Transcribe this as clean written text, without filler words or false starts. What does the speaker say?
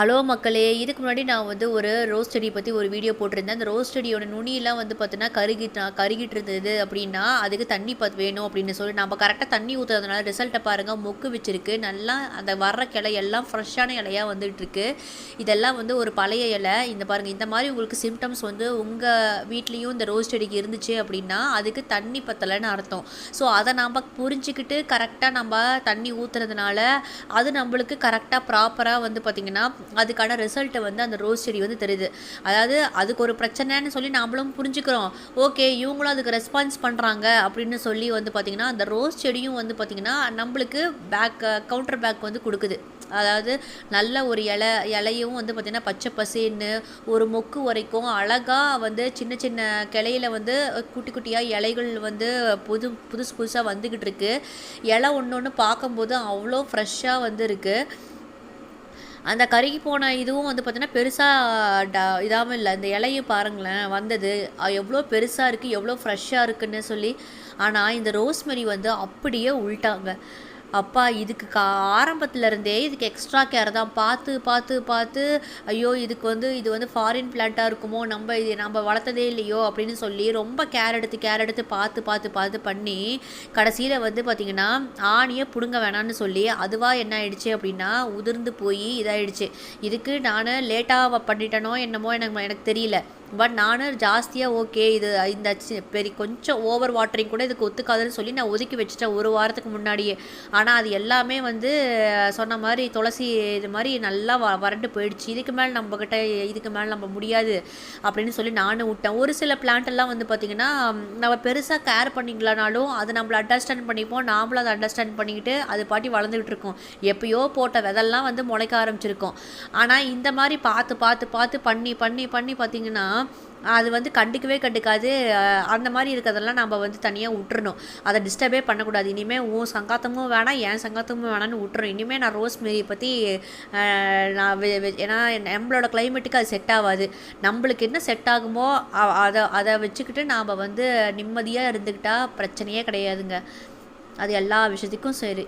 Hello மக்களே, இதுக்கு முன்னாடி நான் வந்து ஒரு ரோஸ் செடி பற்றி ஒரு வீடியோ போட்டிருந்தேன். அந்த ரோஸ் செடியோட நுனியெல்லாம் வந்து பார்த்தீங்கன்னா கருகிட்டு இருந்தது அப்படின்னா அதுக்கு தண்ணி வேணும் அப்படின்னு சொல்லி நம்ம கரெக்டாக தண்ணி ஊற்றுறதுனால ரிசல்ட்டை பாருங்கள். மொக்கு வச்சிருக்கு, நல்லா அந்த வர்ற கிளை எல்லாம் ஃப்ரெஷ்ஷான இலையாக வந்துட்டு இருக்கு. இதெல்லாம் வந்து ஒரு பழைய இலை. இந்த பாருங்கள், இந்த மாதிரி உங்களுக்கு சிம்டம்ஸ் வந்து உங்கள் வீட்லேயும் இந்த ரோஸ் செடிக்கு இருந்துச்சு அப்படின்னா அதுக்கு தண்ணி பத்தலைன்னு அர்த்தம். ஸோ அதை நம்ம புரிஞ்சுக்கிட்டு கரெக்டாக நம்ம தண்ணி ஊற்றுறதுனால அது நம்மளுக்கு கரெக்டாக ப்ராப்பராக வந்து பார்த்திங்கன்னா அதுக்கான ரிசல்ட்டை வந்து அந்த ரோஸ் செடி வந்து தெரியுது. அதாவது அதுக்கு ஒரு பிரச்சனைன்னு சொல்லி நாமளும் புரிஞ்சுக்கிறோம். ஓகே, இவங்களும் அதுக்கு ரெஸ்பான்ஸ் பண்ணுறாங்க அப்படின்னு சொல்லி வந்து பார்த்திங்கன்னா அந்த ரோஸ் செடியும் வந்து பார்த்திங்கன்னா நம்மளுக்கு கவுண்டர் பேக் வந்து கொடுக்குது. அதாவது நல்ல ஒரு இலையும் வந்து பார்த்திங்கன்னா பச்சை பசேன்னு ஒரு மொக்கு வரைக்கும் அழகாக வந்து சின்ன சின்ன கிளையில வந்து குட்டி குட்டியாக இலைகள் வந்து புதுசாக வந்துக்கிட்டு இருக்கு. இலை ஒன்று ஒன்று பார்க்கும்போது அவ்வளோ ஃப்ரெஷ்ஷாக வந்து இருக்குது. அந்த கருகி போன இதுவும் வந்து பார்த்திங்கன்னா பெருசாக இதாகவும் இல்லை. இந்த இலையை பாருங்களேன், வந்தது எவ்வளோ பெருசாக இருக்குது, எவ்வளோ ஃப்ரெஷ்ஷாக இருக்குன்னு சொல்லி. ஆனால் இந்த ரோஸ்மெரி வந்து அப்படியே உள்ட்டாங்க. அப்பா, இதுக்கு ஆரம்பத்துலேருந்தே இதுக்கு எக்ஸ்ட்ரா கேர் தான். பார்த்து பார்த்து பார்த்து ஐயோ இது வந்து ஃபாரின் பிளான்ட்டாக இருக்குமோ, நம்ம வளர்த்ததே இல்லையோ அப்படின்னு சொல்லி ரொம்ப கேர் எடுத்து பார்த்து பார்த்து பார்த்து பண்ணி கடைசியில் வந்து பார்த்திங்கன்னா ஆணியை பிடுங்க வேணான்னு சொல்லி அதுவாக என்ன ஆயிடுச்சு அப்படின்னா உதிர்ந்து போய் இதாகிடுச்சு. இதுக்கு நான் லேட்டாக பண்ணிட்டேனோ என்னமோ எனக்கு தெரியல. பட் நான் ஜாஸ்தியாக ஓகே இது இந்த கொஞ்சம் ஓவர் வாட்டரிங் கூட இதுக்கு ஒத்துக்காதுன்னு சொல்லி நான் ஒதுக்கி வச்சுட்டேன் ஒரு வாரத்துக்கு முன்னாடியே. ஆனால் அது எல்லாமே வந்து சொன்ன மாதிரி துளசி இது மாதிரி நல்லா வறண்டு போயிடுச்சு. இதுக்கு மேலே நம்ம முடியாது அப்படின்னு சொல்லி நானும் விட்டேன். ஒரு சில பிளான்ட்டெல்லாம் வந்து பார்த்திங்கன்னா நம்ம பெருசாக கேர் பண்ணிக்கலனாலும் அது நம்மளை அண்டர்ஸ்டாண்ட் பண்ணிப்போம், நாமளும் அதை அண்டர்ஸ்டாண்ட் பண்ணிக்கிட்டு அது பாட்டி வளர்ந்துக்கிட்டு இருக்கோம். எப்பயோ போட்ட விதெல்லாம் வந்து முளைக்க ஆரம்பிச்சிருக்கோம். ஆனால் இந்த மாதிரி பார்த்து பார்த்து பார்த்து பண்ணி பண்ணி பண்ணி பார்த்திங்கன்னா அது வந்து கண்டுக்காது. அந்த மாதிரி இருக்கிறதெல்லாம் நம்ம வந்து தனியாக விட்டுறணும். அதை டிஸ்டர்பே பண்ணக்கூடாது. இனிமேல் உன் சங்காத்தமும் வேணாம், என் சங்காத்தமும் வேணான்னு விட்டுறணும். இனிமேல் நான் ரோஸ்மெரி பற்றி நான் ஏன்னா நம்மளோட கிளைமேட்டுக்கு அது செட் ஆகாது. நம்மளுக்கு என்ன செட் ஆகுமோ அதை வச்சுக்கிட்டு நாம் வந்து நிம்மதியாக இருந்துக்கிட்டால் பிரச்சனையே கிடையாதுங்க. அது எல்லா விஷயத்துக்கும் சரி.